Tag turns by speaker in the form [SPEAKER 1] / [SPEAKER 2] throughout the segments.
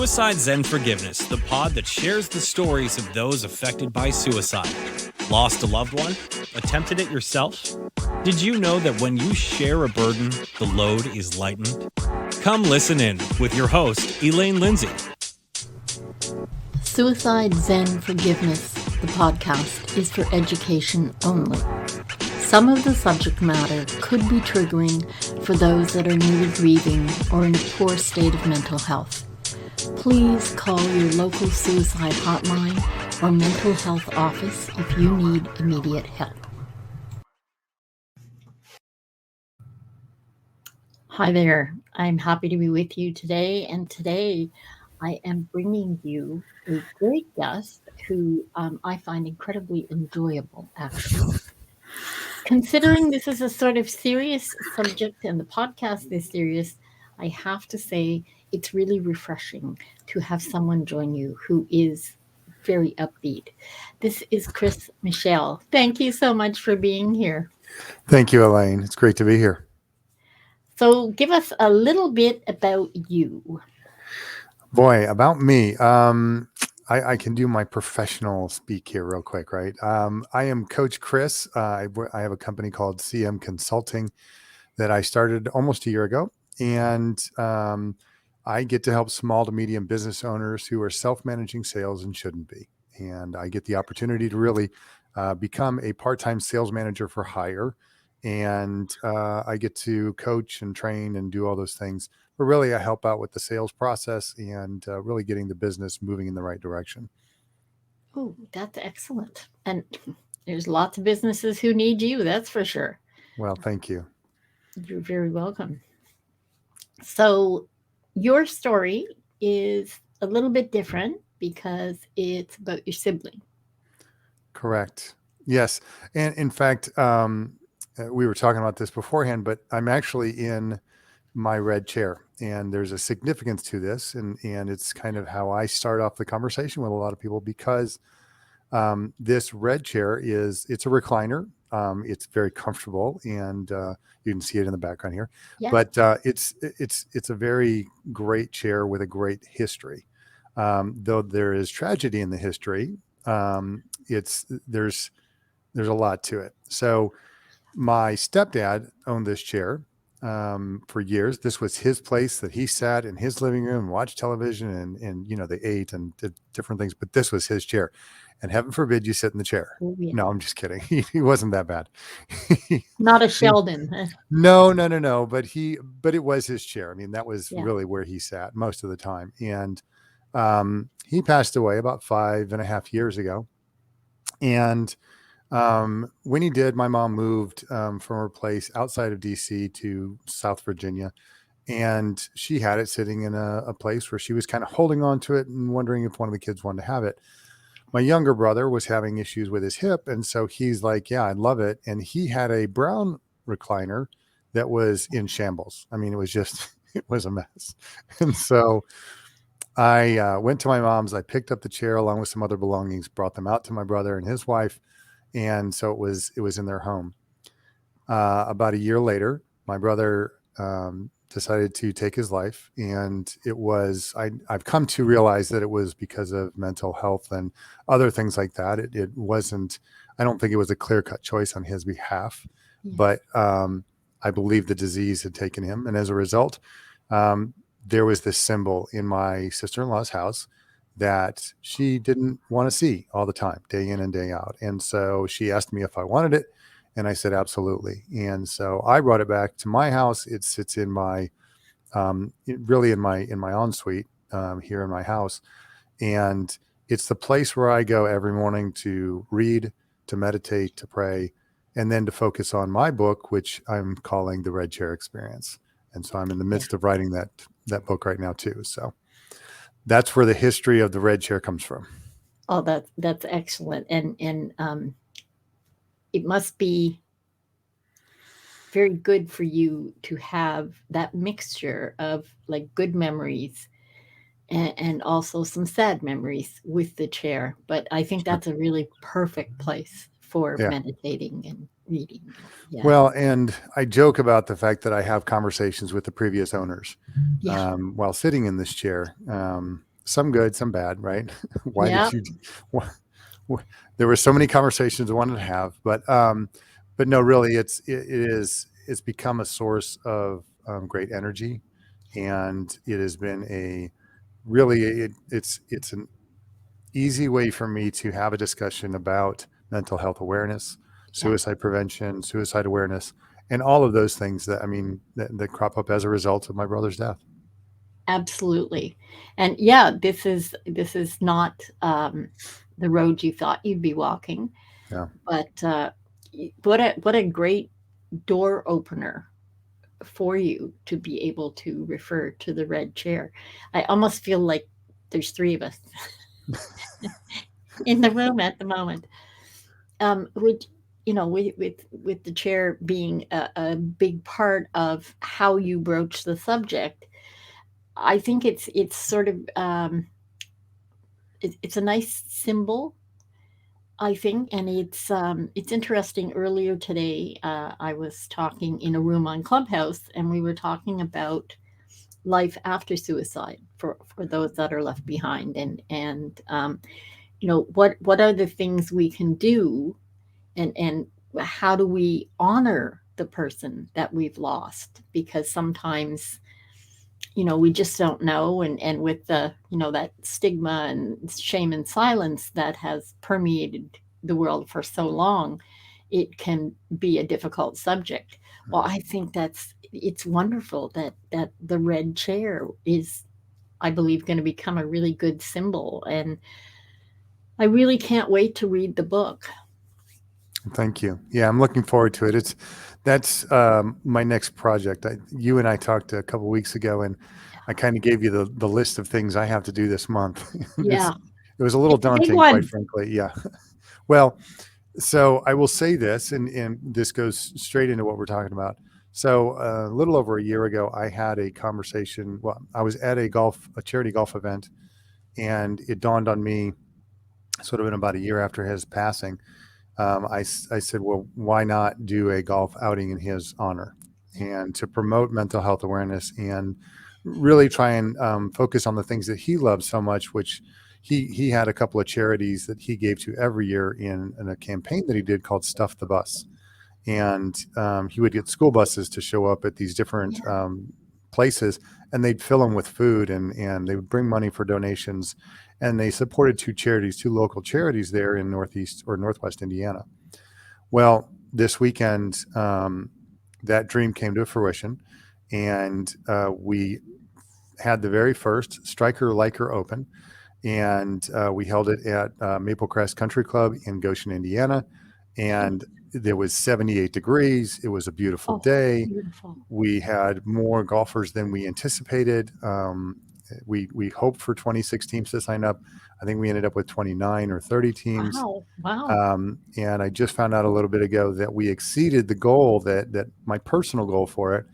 [SPEAKER 1] Suicide Zen Forgiveness, the pod that shares the stories of those affected by suicide. Lost a loved one? Attempted it yourself? Did you know that when you share a burden, the load is lightened? Come listen in with your host, Elaine Lindsay.
[SPEAKER 2] Suicide Zen Forgiveness, the podcast, is for education only. Some of the subject matter could be triggering for those that are newly grieving or in a poor state of mental health. Please call your local suicide hotline or mental health office if you need immediate help. Hi there. I'm happy to be with you today, and today I am bringing you a great guest who I find incredibly enjoyable, actually. Considering this is a sort of serious subject and the podcast is serious, I have to say it's really refreshing to have someone join you who is very upbeat. This is Chris Michel. Thank you so much for being here.
[SPEAKER 3] Thank you, Elaine. It's great to be here.
[SPEAKER 2] So give us a little bit about you.
[SPEAKER 3] Boy, about me. I can do my professional speak here real quick, right? I am Coach Chris. I have a company called CM Consulting that I started almost a year ago. And I get to help small to medium business owners who are self-managing sales and shouldn't be. And I get the opportunity to really become a part-time sales manager for hire. And I get to coach and train and do all those things. But really, I help out with the sales process and really getting the business moving in the right direction.
[SPEAKER 2] Oh, that's excellent. And there's lots of businesses who need you, that's for sure.
[SPEAKER 3] Well, thank you.
[SPEAKER 2] You're very welcome. So your story is a little bit different because it's about your sibling.
[SPEAKER 3] Correct. Yes. And in fact, we were talking about this beforehand, but I'm actually in my red chair, and there's a significance to this, and it's kind of how I start off the conversation with a lot of people, because this red chair it's a recliner. It's very comfortable, and you can see it in the background here.
[SPEAKER 2] Yeah.
[SPEAKER 3] But it's a very great chair with a great history. Though there is tragedy in the history, there's a lot to it. So my stepdad owned this chair for years. This was his place that he sat in his living room and watched television, and they ate and did different things, but this was his chair. And heaven forbid you sit in the chair.
[SPEAKER 2] Oh, yeah.
[SPEAKER 3] No, I'm just kidding. He wasn't that bad.
[SPEAKER 2] Not a Sheldon.
[SPEAKER 3] No. But it was his chair. I mean, that was really where he sat most of the time. And he passed away about 5.5 years ago. And when he did, my mom moved from her place outside of DC to South Virginia, and she had it sitting in a place where she was kind of holding on to it and wondering if one of the kids wanted to have it. My younger brother was having issues with his hip, and so he's like, yeah, I'd love it. And he had a brown recliner that was in shambles. I mean, it was a mess. And so I went to my mom's, I picked up the chair along with some other belongings, brought them out to my brother and his wife. And so it was in their home. About a year later, my brother decided to take his life, and I've come to realize that it was because of mental health and other things like that. It wasn't. I don't think it was a clear-cut choice on his behalf, but I believe the disease had taken him, and as a result, there was this symbol in my sister-in-law's house that she didn't want to see all the time, day in and day out. And so she asked me if I wanted it, and I said, absolutely. And so I brought it back to my house. It sits in my, really in my ensuite here in my house. And it's the place where I go every morning to read, to meditate, to pray, and then to focus on my book, which I'm calling The Red Chair Experience. And so I'm in the midst of writing that book right now too. So that's where the history of the red chair comes from.
[SPEAKER 2] Oh, that's excellent. And it must be very good for you to have that mixture of like good memories and also some sad memories with the chair. But I think that's a really perfect place for meditating and reading. Yeah.
[SPEAKER 3] Well, and I joke about the fact that I have conversations with the previous owners while sitting in this chair. some good, some bad, right? Why
[SPEAKER 2] Yeah,
[SPEAKER 3] did you, wh- there were so many conversations I wanted to have, but no, really it's become a source of great energy. And it has been it's an easy way for me to have a discussion about mental health awareness,
[SPEAKER 2] yeah,
[SPEAKER 3] suicide prevention, suicide awareness, and all of those things that crop up as a result of my brother's death.
[SPEAKER 2] absolutely. And yeah, this is not the road you thought you'd be walking,
[SPEAKER 3] Yeah.
[SPEAKER 2] but what a great door opener for you to be able to refer to the red chair. I almost feel like there's three of us in the room at the moment. Would with the chair being a big part of how you broach the subject, I think it's sort of it's a nice symbol, I think, and it's interesting. Earlier today, I was talking in a room on Clubhouse, and we were talking about life after suicide for those that are left behind, and what are the things we can do, and how do we honor the person that we've lost, because sometimes we just don't know, and with that stigma and shame and silence that has permeated the world for so long, it can be a difficult subject. Well, I think it's wonderful that the red chair is, I believe, going to become a really good symbol, and I really can't wait to read the book.
[SPEAKER 3] Thank you. Yeah, I'm looking forward to it. That's my next project. You and I talked a couple weeks ago, and I kind of gave you the list of things I have to do this month.
[SPEAKER 2] Yeah,
[SPEAKER 3] It was a little
[SPEAKER 2] it's a big
[SPEAKER 3] daunting, quite
[SPEAKER 2] one.
[SPEAKER 3] frankly. Yeah. Well, so I will say this, and this goes straight into what we're talking about. So a little over a year ago, I had a conversation. Well, I was at a charity golf event, and it dawned on me, sort of in about a year after his passing. I said, well, why not do a golf outing in his honor, and to promote mental health awareness and really try and focus on the things that he loved so much, which he had a couple of charities that he gave to every year in a campaign that he did called Stuff the Bus. And he would get school buses to show up at these different
[SPEAKER 2] Yeah.
[SPEAKER 3] places, and they'd fill them with food, and they would bring money for donations. And they supported two local charities there in Northeast or Northwest Indiana. Well, this weekend, that dream came to fruition, and we had the very first Stryker Liker Open, and we held it at Maple Crest Country Club in Goshen, Indiana. And there was 78 degrees. It was a beautiful
[SPEAKER 2] Oh,
[SPEAKER 3] day.
[SPEAKER 2] beautiful.
[SPEAKER 3] We had more golfers than we anticipated. We hoped for 26 teams to sign up. I think we ended up with 29 or 30 teams.
[SPEAKER 2] Wow.
[SPEAKER 3] And I just found out a little bit ago that we exceeded the goal that my personal goal for it.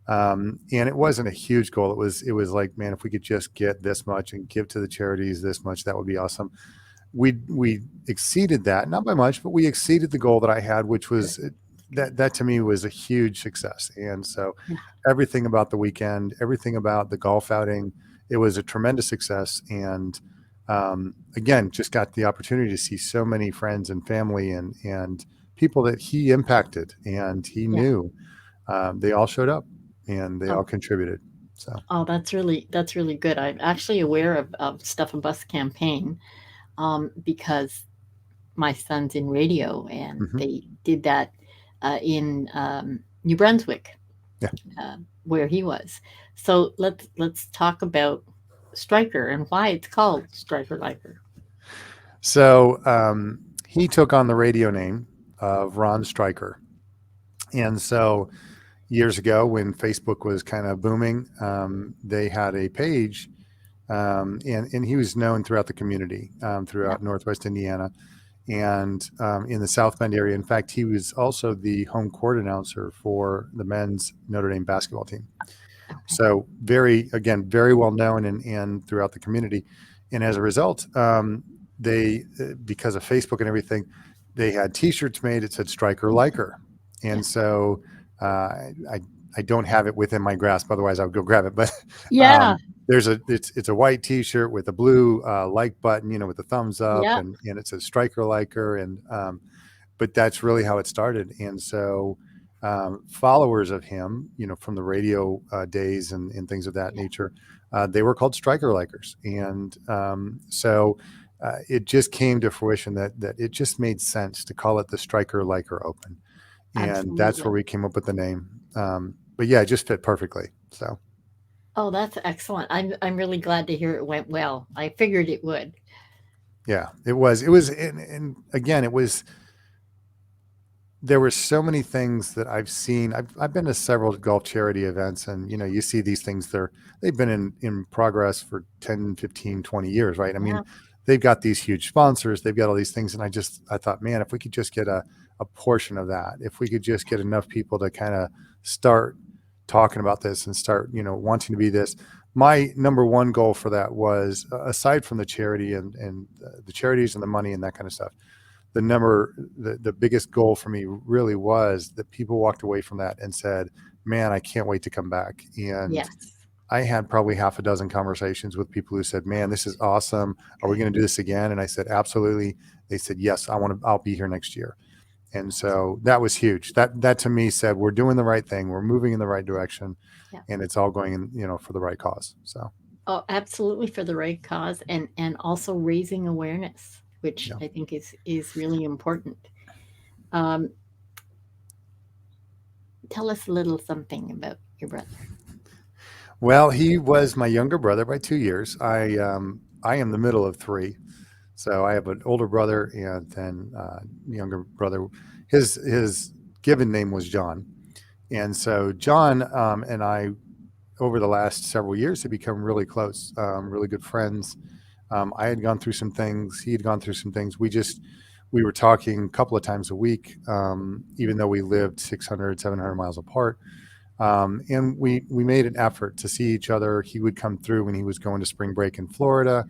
[SPEAKER 3] And it wasn't a huge goal. It was like, man, if we could just get this much and give to the charities this much, that would be awesome. We exceeded that, not by much, but we exceeded the goal that I had, which was that to me was a huge success. And so
[SPEAKER 2] Yeah.
[SPEAKER 3] everything about the weekend, everything about the golf outing, it was a tremendous success. And again, just got the opportunity to see so many friends and family and people that he impacted and he
[SPEAKER 2] Yeah.
[SPEAKER 3] knew. They all showed up and they all
[SPEAKER 2] Oh,
[SPEAKER 3] contributed. So
[SPEAKER 2] that's really good. I'm actually aware of Stuff and Bus campaign, because my son's in radio, and
[SPEAKER 3] mhm.
[SPEAKER 2] they did that in New Brunswick,
[SPEAKER 3] Yeah.
[SPEAKER 2] where he was. So let's talk about Stryker and why it's called Stryker Liker.
[SPEAKER 3] So he took on the radio name of Ron Stryker. And so years ago, when Facebook was kind of booming, they had a page, and he was known throughout the community,
[SPEAKER 2] Yeah.
[SPEAKER 3] throughout Northwest Indiana, and in the South Bend area. In fact, he was also the home court announcer for the men's Notre Dame basketball team.
[SPEAKER 2] Okay.
[SPEAKER 3] So very well known and throughout the community. And as a result, they, because of Facebook and everything, they had T-shirts made. It said Stryker Liker. And
[SPEAKER 2] Yeah.
[SPEAKER 3] so I don't have it within my grasp. Otherwise I would go grab it. But
[SPEAKER 2] Yeah.
[SPEAKER 3] it's a white T-shirt with a blue like button, with the thumbs up,
[SPEAKER 2] Yeah,
[SPEAKER 3] and it says Stryker Liker, and but that's really how it started. And so followers of him, from the radio days and things of that
[SPEAKER 2] yeah,
[SPEAKER 3] nature, they were called Stryker Likers. And so it just came to fruition that it just made sense to call it the Stryker Liker Open. And that's where
[SPEAKER 2] absolutely.
[SPEAKER 3] we came up with the name. But yeah, it just fit perfectly. So
[SPEAKER 2] Oh, that's excellent. I'm really glad to hear it went well. I figured it would.
[SPEAKER 3] yeah, it was, and again, there were so many things that I've seen. I've been to several golf charity events, and you see these things, they've been in progress for 10, 15, 20 years, right? I mean,
[SPEAKER 2] Yeah,
[SPEAKER 3] they've got these huge sponsors, they've got all these things. And I thought, man, if we could just get a portion of that, if we could just get enough people to kind of start talking about this and start, wanting to be this. My number one goal for that was, aside from the charity and the charities and the money and that kind of stuff, the biggest goal for me really was that people walked away from that and said, man, I can't wait to come back. And
[SPEAKER 2] yes.
[SPEAKER 3] I had probably half a dozen conversations with people who said, man, this is awesome. Are we
[SPEAKER 2] Good.
[SPEAKER 3] going to do this again? And I said, absolutely. They said, yes, I'll be here next year. And so that was huge. That to me said, we're doing the right thing. We're moving in the right direction,
[SPEAKER 2] Yeah.
[SPEAKER 3] and it's all going in, for the right cause. So,
[SPEAKER 2] Oh, absolutely, for the right cause, and also raising awareness, which
[SPEAKER 3] yeah.
[SPEAKER 2] I think is really important. Um, Tell us a little something about your brother.
[SPEAKER 3] Well, he was my younger brother by 2 years. I am the middle of three. So I have an older brother and then younger brother. His given name was John, and so John and I, over the last several years, have become really close, really good friends. I had gone through some things; he had gone through some things. We were talking a couple of times a week, even though we lived 600, 700 miles apart. And we made an effort to see each other. He would come through when he was going to spring break in Florida,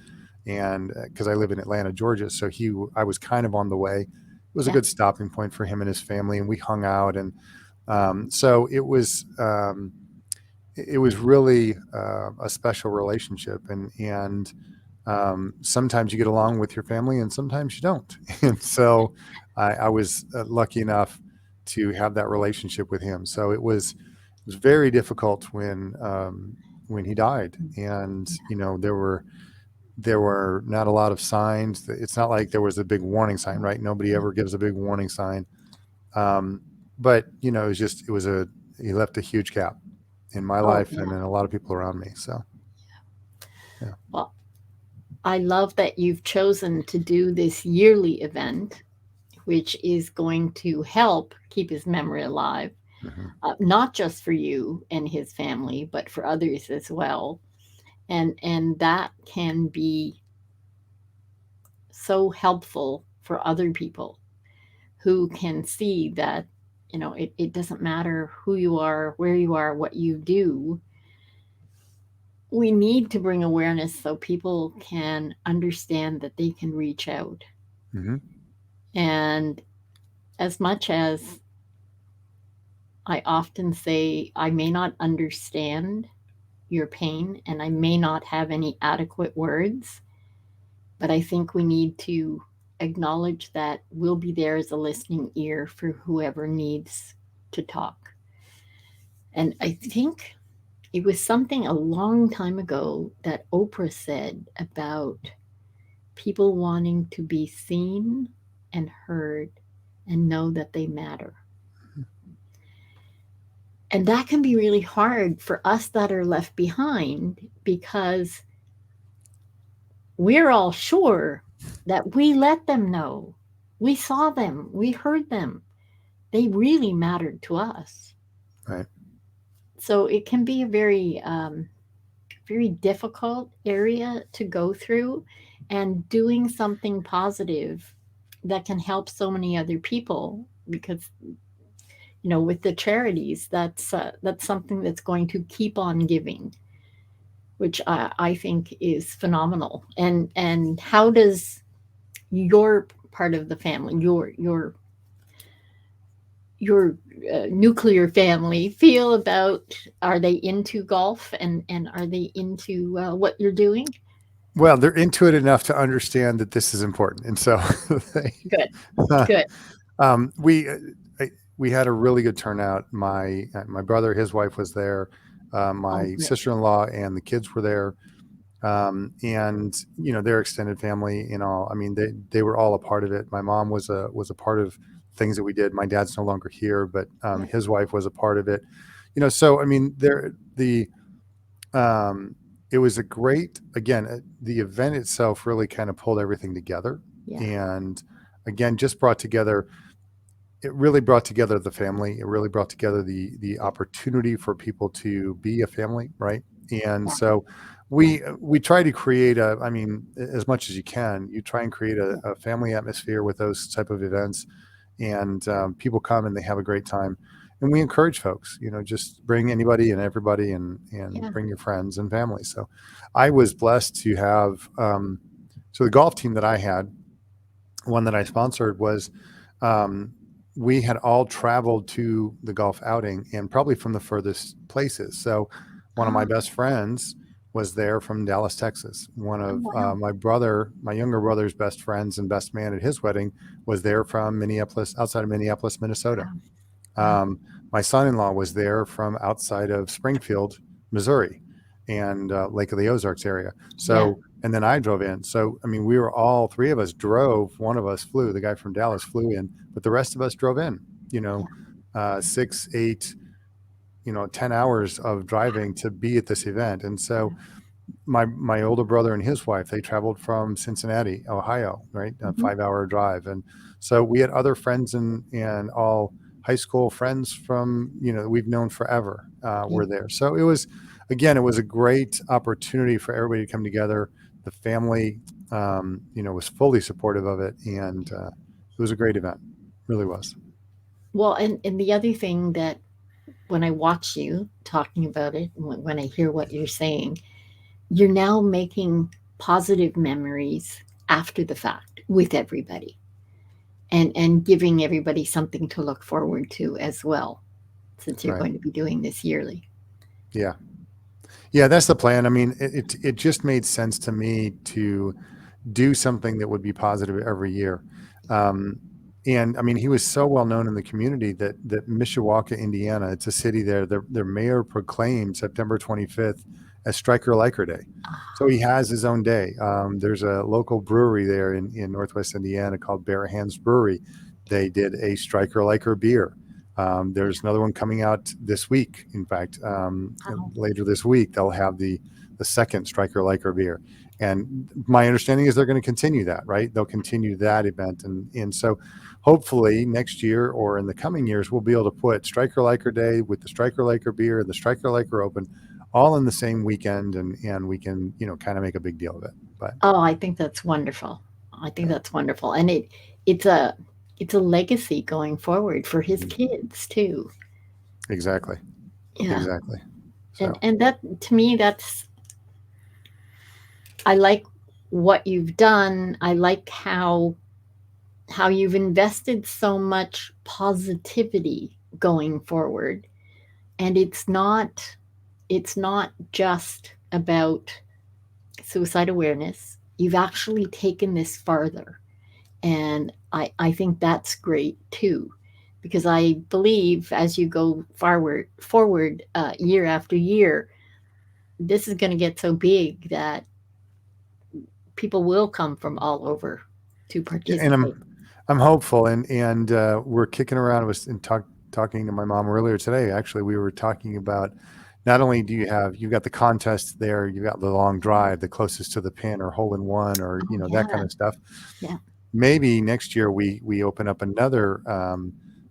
[SPEAKER 3] and because I live in Atlanta, Georgia, so I was kind of on the way. It was a
[SPEAKER 2] Yeah,
[SPEAKER 3] good stopping point for him and his family, and we hung out, and so it was really a special relationship, and sometimes you get along with your family, and sometimes you don't, and so I was lucky enough to have that relationship with him. So it was very difficult when he died, and there were not a lot of signs. It's not like there was a big warning sign, right? Nobody ever gives a big warning sign. Um, but he left a huge gap in my
[SPEAKER 2] oh
[SPEAKER 3] life and
[SPEAKER 2] yeah.
[SPEAKER 3] in a lot of people around me. So yeah.
[SPEAKER 2] Well, I love that you've chosen to do this yearly event, which is going to help keep his memory alive,
[SPEAKER 3] Hmm.
[SPEAKER 2] not just for you and his family, but for others as well. And that can be so helpful for other people who can see that, it doesn't matter who you are, where you are, what you do. We need to bring awareness so people can understand that they can reach out.
[SPEAKER 3] Hmm.
[SPEAKER 2] And as much as I often say, I may not understand your pain and I may not have any adequate words, but I think we need to acknowledge that we'll be there as a listening ear for whoever needs to talk. And I think it was something a long time ago that Oprah said about people wanting to be seen and heard and know that they matter. And that can be really hard for us that are left behind because we're all sure that we let them know. We saw them, we heard them. They really mattered to us.
[SPEAKER 3] Right.
[SPEAKER 2] So it can be a very difficult area to go through, and doing something positive that can help so many other people, because with the charities, that's something that's going to keep on giving, which I think is phenomenal. And how does your part of the family, your nuclear family feel about, are they into golf, and are they into what you're doing?
[SPEAKER 3] Well, they're into it enough to understand that this is important, and so they,
[SPEAKER 2] Good, good.
[SPEAKER 3] um, we uh, we had a really good turnout. My brother, his wife was there.
[SPEAKER 2] Oh,
[SPEAKER 3] My
[SPEAKER 2] great.
[SPEAKER 3] sister-in-law and the kids were there, and their extended family and all. I mean, they were all a part of it. My mom was a part of things that we did. My dad's no longer here, but
[SPEAKER 2] Yeah,
[SPEAKER 3] his wife was a part of it. So I mean, um, it was a great, again, the event itself really kind of pulled everything together,
[SPEAKER 2] yeah,
[SPEAKER 3] and again, just brought together. It really brought together the family. It really brought together the opportunity for people to be a family, right? And
[SPEAKER 2] yeah,
[SPEAKER 3] so we try to create a, I mean, as much as you can, you try and create
[SPEAKER 2] yeah,
[SPEAKER 3] a family atmosphere with those type of events, and people come and they have a great time. And we encourage folks, just bring anybody and everybody, and
[SPEAKER 2] yeah.
[SPEAKER 3] bring your friends and family. So I was blessed to have, so the golf team that I had, one that I sponsored, was, um, we had all traveled to the golf outing, and probably from the furthest places. So one of my
[SPEAKER 2] Ah,
[SPEAKER 3] best friends was there from Dallas, Texas. One
[SPEAKER 2] oh,
[SPEAKER 3] of
[SPEAKER 2] wow.
[SPEAKER 3] my younger brother's best friends and best man at his wedding was there from Minneapolis, outside of Minneapolis, Minnesota.
[SPEAKER 2] Wow, wow.
[SPEAKER 3] Um, my son-in-law was there from outside of Springfield, Missouri, and Lake of the Ozarks area.
[SPEAKER 2] Yeah,
[SPEAKER 3] So, and then I drove in. So, I mean, we were all three of us drove. One of us flew. The guy from Dallas flew in, but the rest of us drove in.
[SPEAKER 2] yeah,
[SPEAKER 3] 6, 8, 10 hours of driving to be at this event. And so,
[SPEAKER 2] yeah.
[SPEAKER 3] my older brother and his wife, they traveled from Cincinnati, Ohio, right? A
[SPEAKER 2] Mhm.
[SPEAKER 3] 5 hour drive. And so we had other friends, and all high school friends from, we've known forever,
[SPEAKER 2] Yeah.
[SPEAKER 3] were there. So it was a great opportunity for everybody to come together. The family, was fully supportive of it. And it was a great event. Really was.
[SPEAKER 2] Well, and the other thing that, when I watch you talking about it, and when I hear what you're saying, you're now making positive memories after the fact with everybody, and giving everybody something to look forward to as well, since you're
[SPEAKER 3] Right.
[SPEAKER 2] going to be doing this yearly.
[SPEAKER 3] Yeah. Yeah. That's the plan. I mean, it just made sense to me to do something that would be positive every year. Um, and I mean, he was so well known in the community that Mishawaka, Indiana, it's a city there. Their mayor proclaimed September 25th as Stryker Liker Day. So he has his own day. There's a local brewery there in Northwest Indiana called Bare Hands Brewery. They did a Stryker Liker beer. There's another one coming out this week. In fact,
[SPEAKER 2] Wow.
[SPEAKER 3] later this week, they'll have the second Stryker Liker beer. And my understanding is they're going to continue that, right? They'll continue that event. And so hopefully next year or in the coming years, we'll be able to put Stryker Liker Day with the Stryker Liker beer and the Stryker Liker Open all in the same weekend. And we can, kind of make a big deal of it. But
[SPEAKER 2] Oh, I think that's wonderful. I think
[SPEAKER 3] yeah,
[SPEAKER 2] that's wonderful, and it's a it's a legacy going forward for his
[SPEAKER 3] mm,
[SPEAKER 2] kids too.
[SPEAKER 3] exactly.
[SPEAKER 2] Yeah,
[SPEAKER 3] Exactly.
[SPEAKER 2] and
[SPEAKER 3] So,
[SPEAKER 2] and that, to me, that's, I like what you've done. I like how you've invested so much positivity going forward, and it's not just about suicide awareness. You've actually taken this farther, and I think that's great too, because I believe as you go forward year after year, this is going to get so big that people will come from all over to
[SPEAKER 3] yeah, and
[SPEAKER 2] participate.
[SPEAKER 3] I'm hopeful, and we're kicking around. I was talking to my mom earlier today. Actually, we were talking about, not only do you've got the contest there, you've got the long drive, the closest to the pin, or hole in one, or
[SPEAKER 2] Oh
[SPEAKER 3] that
[SPEAKER 2] yeah,
[SPEAKER 3] kind of stuff.
[SPEAKER 2] yeah.
[SPEAKER 3] Maybe next year we open up another,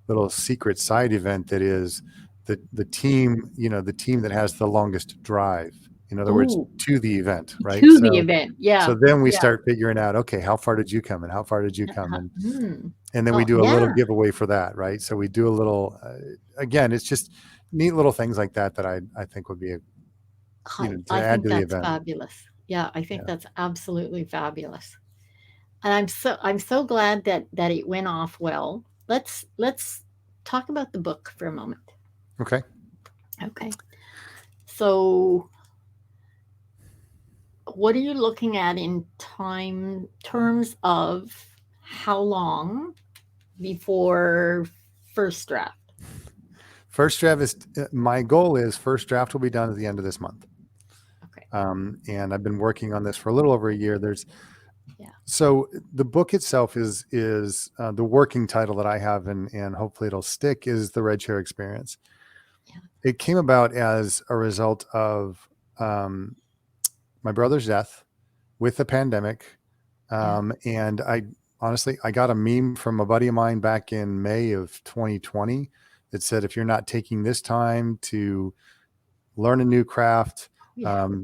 [SPEAKER 3] little secret side event that is the team, the team that has the longest drive. In other words,
[SPEAKER 2] Oh,
[SPEAKER 3] to the event, right?
[SPEAKER 2] to the event. Yeah,
[SPEAKER 3] So then we
[SPEAKER 2] yeah.
[SPEAKER 3] start figuring out, okay, how far did you come, and how far did you come,
[SPEAKER 2] Hmm.
[SPEAKER 3] and then we
[SPEAKER 2] Oh
[SPEAKER 3] do a little
[SPEAKER 2] yeah.
[SPEAKER 3] giveaway for that, right? So we do a little, again, it's just neat little things like that that I think would be to
[SPEAKER 2] I
[SPEAKER 3] add
[SPEAKER 2] think
[SPEAKER 3] to the
[SPEAKER 2] that's
[SPEAKER 3] event.
[SPEAKER 2] fabulous. Yeah, I think
[SPEAKER 3] Yeah.
[SPEAKER 2] that's absolutely fabulous. And I'm so glad that it went off well. Let's talk about the book for a moment.
[SPEAKER 3] Okay.
[SPEAKER 2] Okay. So, what are you looking at in time terms of how long before first draft?
[SPEAKER 3] First draft is my goal is first draft will be done at the end of this month.
[SPEAKER 2] Okay.
[SPEAKER 3] And I've been working on this for a little over a year.
[SPEAKER 2] Yeah.
[SPEAKER 3] So the book itself is the working title that I have, and hopefully it'll stick, is The Red Chair Experience.
[SPEAKER 2] Yeah.
[SPEAKER 3] It came about as a result of my brother's death with the pandemic. And I honestly, I got a meme from a buddy of mine back in May of 2020 that said, if you're not taking this time to learn a new craft,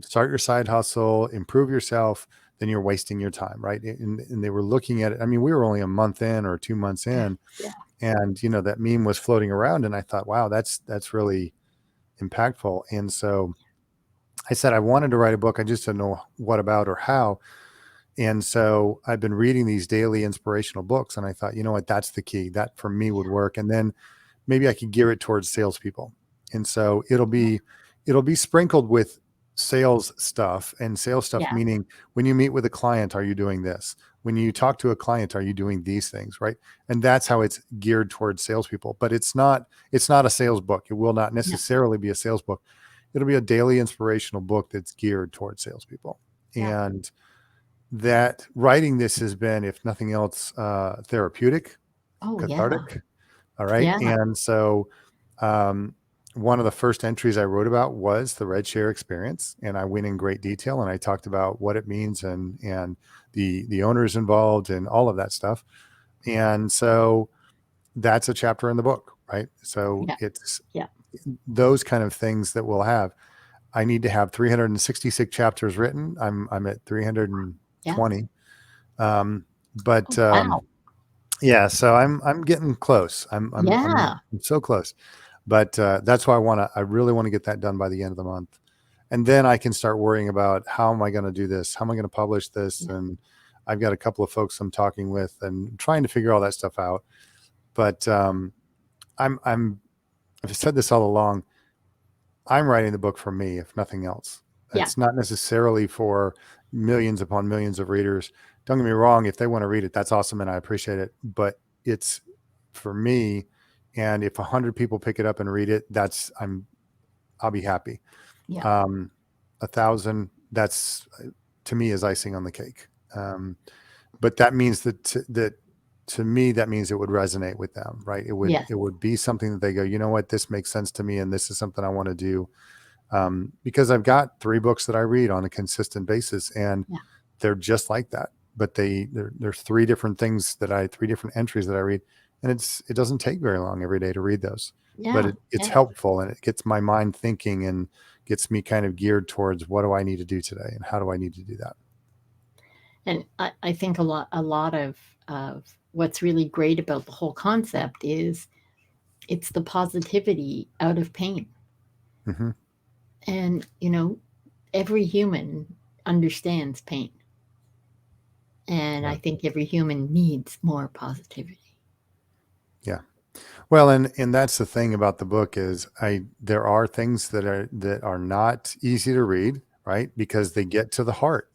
[SPEAKER 3] start your side hustle, improve yourself, then you're wasting your time. Right. And they were looking at it. I mean, we were only a month in or 2 months in, and, you know, that meme was floating around, and I thought, wow, that's really impactful. And so I said, I wanted to write a book. I just didn't know what about or how. And so I've been reading these daily inspirational books, and I thought, you know what, that's the key. That for me would work. And then maybe I could gear it towards salespeople. And so it'll be sprinkled with sales stuff, and sales stuff meaning when you meet with a client, are you doing this? When you talk to a client, are you doing these things? Right. And that's how it's geared towards salespeople, but it's not a sales book. It will not necessarily be a sales book. It'll be a daily inspirational book that's geared towards salespeople. And that writing this has been, if nothing else, therapeutic, cathartic. All right. And so, one of the first entries I wrote about was the Red Chair Experience, and I went in great detail, and I talked about what it means and the owners involved and all of that stuff. And so that's a chapter in the book, right? So it's those kind of things that we'll have. I need to have 366 chapters written. I'm at 320. So I'm getting close. I'm so close. But that's why I really want to get that done by the end of the month. And then I can start worrying about, how am I going to do this? How am I going to publish this? And I've got a couple of folks I'm talking with and trying to figure all that stuff out. But I've said this all along. I'm writing the book for me, if nothing else. It's not necessarily for millions upon millions of readers. Don't get me wrong. If they want to read it, that's awesome, and I appreciate it. But it's for me. And if 100 people pick it up and read it, I'll be happy. 1,000, that's to me is icing on the cake. But that means that to me, that means it would resonate with them, right? It would be something that they go, you know what, this makes sense to me, and this is something I want to do. Because I've got 3 books that I read on a consistent basis, and they're just like that. But there's 3 different things 3 different entries that I read. And it doesn't take very long every day to read those, but it's helpful, and it gets my mind thinking and gets me kind of geared towards, what do I need to do today, and how do I need to do that?
[SPEAKER 2] And I think a lot of what's really great about the whole concept is it's the positivity out of pain.
[SPEAKER 3] Mm-hmm.
[SPEAKER 2] And, you know, every human understands pain. And I think every human needs more positivity.
[SPEAKER 3] Yeah. Well, and that's the thing about the book is there are things that are not easy to read, right? Because they get to the heart.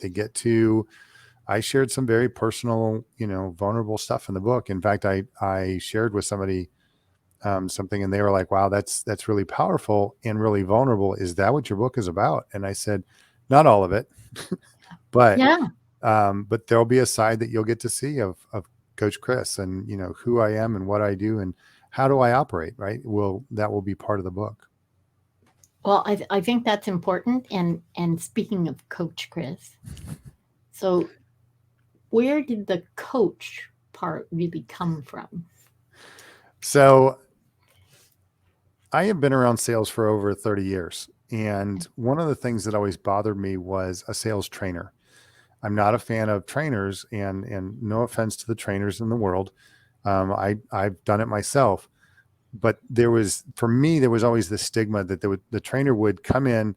[SPEAKER 3] I shared some very personal, vulnerable stuff in the book. In fact, I shared with somebody something, and they were like, wow, that's really powerful and really vulnerable. Is that what your book is about? And I said, not all of it, but there'll be a side that you'll get to see of Coach Chris, and who I am and what I do and how do I operate, right? That will be part of the book.
[SPEAKER 2] Well, I think that's important. And speaking of Coach Chris, so where did the coach part really come from?
[SPEAKER 3] So I have been around sales for over 30 years. And one of the things that always bothered me was a sales trainer. I'm not a fan of trainers, and no offense to the trainers in the world. I've done it myself, but for me, there was always the stigma that the trainer would come in,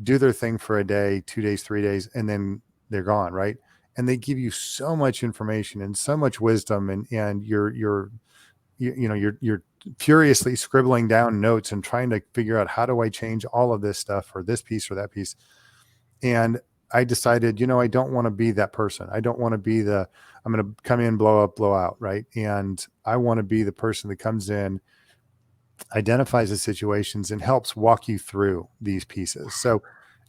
[SPEAKER 3] do their thing for a day, 2 days, 3 days, and then they're gone. Right. And they give you so much information and so much wisdom, and you're furiously scribbling down notes and trying to figure out, how do I change all of this stuff or this piece or that piece? And I decided, I don't want to be that person. I don't want to be I'm going to come in, blow up, blow out. Right. And I want to be the person that comes in, identifies the situations, and helps walk you through these pieces. So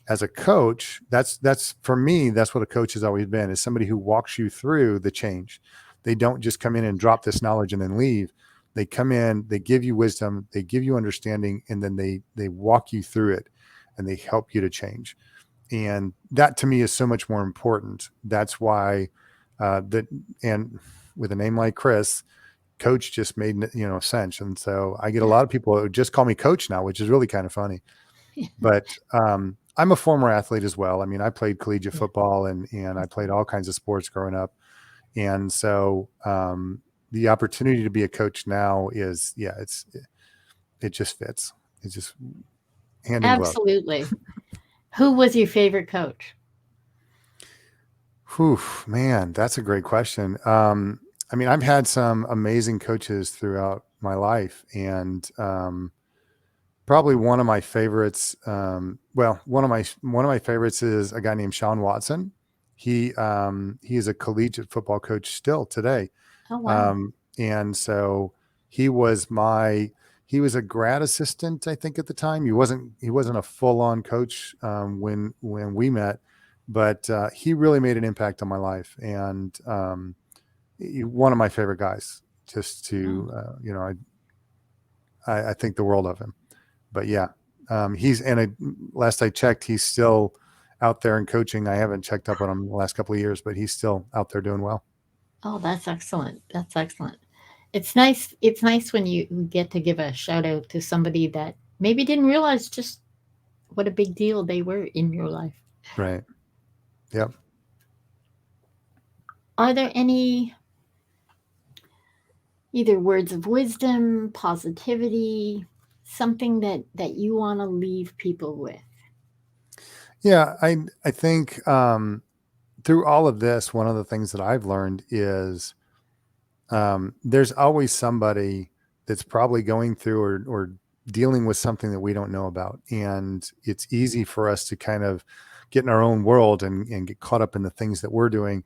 [SPEAKER 3] as a coach, that's for me, that's what a coach has always been, is somebody who walks you through the change. They don't just come in and drop this knowledge and then leave. They come in, they give you wisdom, they give you understanding, and then they walk you through it and they help you to change. And that to me is so much more important. That's why and with a name like Chris, coach just made, sense. And so I get a lot of people who just call me coach now, which is really kind of funny. But I'm a former athlete as well. I mean, I played collegiate football and I played all kinds of sports growing up. And so the opportunity to be a coach now is, it just fits. It's just hand in glove.
[SPEAKER 2] Absolutely. Who was your favorite coach?
[SPEAKER 3] Whew, man, that's a great question. I mean, I've had some amazing coaches throughout my life, and probably one of my favorites. One of my favorites is a guy named Sean Watson. He is a collegiate football coach still today.
[SPEAKER 2] Oh, wow.
[SPEAKER 3] And so he was a grad assistant, I think, at the time. He wasn't a full-on coach when we met, but he really made an impact on my life, and one of my favorite guys. Just to I think the world of him. But yeah, last I checked, he's still out there and coaching. I haven't checked up on him the last couple of years, but he's still out there doing well.
[SPEAKER 2] Oh, that's excellent. That's excellent. It's nice. It's nice when you get to give a shout out to somebody that maybe didn't realize just what a big deal they were in your life.
[SPEAKER 3] Right. Yep.
[SPEAKER 2] Are there any either words of wisdom, positivity, something that you want to leave people with?
[SPEAKER 3] Yeah, I think through all of this, one of the things that I've learned is there's always somebody that's probably going through or dealing with something that we don't know about. And it's easy for us to kind of get in our own world and get caught up in the things that we're doing.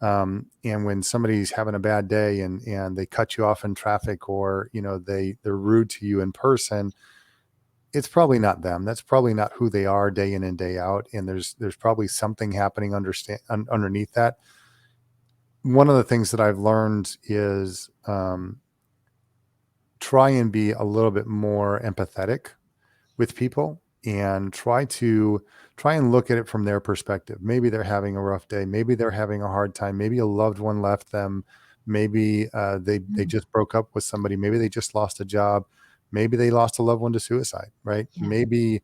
[SPEAKER 3] And when somebody's having a bad day and they cut you off in traffic, or, they're rude to you in person, it's probably not them. That's probably not who they are day in and day out. And there's probably something happening underneath that. One of the things that I've learned is try and be a little bit more empathetic with people, and try and look at it from their perspective. Maybe they're having a rough day. Maybe they're having a hard time. Maybe a loved one left them. Maybe they just broke up with somebody. Maybe they just lost a job. Maybe they lost a loved one to suicide, right?
[SPEAKER 2] Yeah.
[SPEAKER 3] Maybe,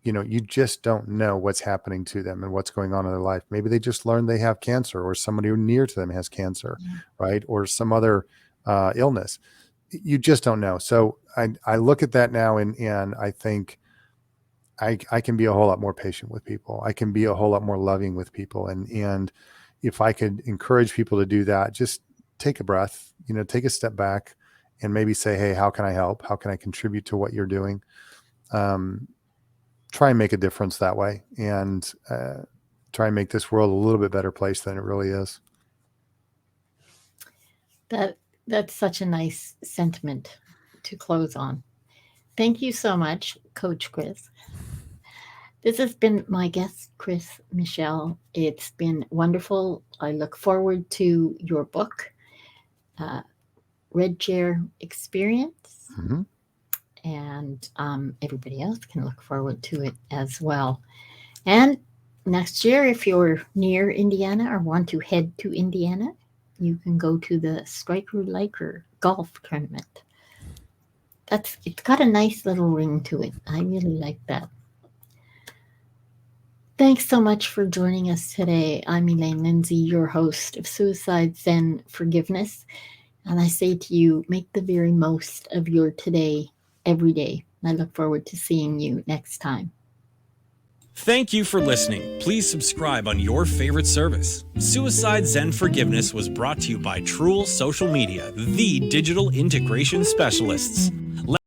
[SPEAKER 3] you just don't know what's happening to them and what's going on in their life. Maybe they just learned they have cancer, or somebody near to them has cancer, right? Or some other illness. You just don't know. So I look at that now and I think I can be a whole lot more patient with people. I can be a whole lot more loving with people. And if I could encourage people to do that, just take a breath, take a step back and maybe say, hey, how can I help? How can I contribute to what you're doing? Try and make a difference that way, and try and make this world a little bit better place than it really is.
[SPEAKER 2] That's such a nice sentiment to close on. Thank you so much, Coach Chris. This has been my guest, Chris Michel. It's been wonderful. I look forward to your book, Red Chair Experience.
[SPEAKER 3] Mm-hmm.
[SPEAKER 2] And everybody else can look forward to it as well. And next year, if you're near Indiana or want to head to Indiana, you can go to the Stryker Liker Golf Tournament. It's got a nice little ring to it. I really like that. Thanks so much for joining us today. I'm Elaine Lindsay, your host of Suicide Zen Forgiveness. And I say to you, make the very most of your today every day. I look forward to seeing you next time.
[SPEAKER 1] Thank you for listening. Please subscribe on your favorite service. Suicide Zen Forgiveness was brought to you by Truel Social Media, the digital integration specialists.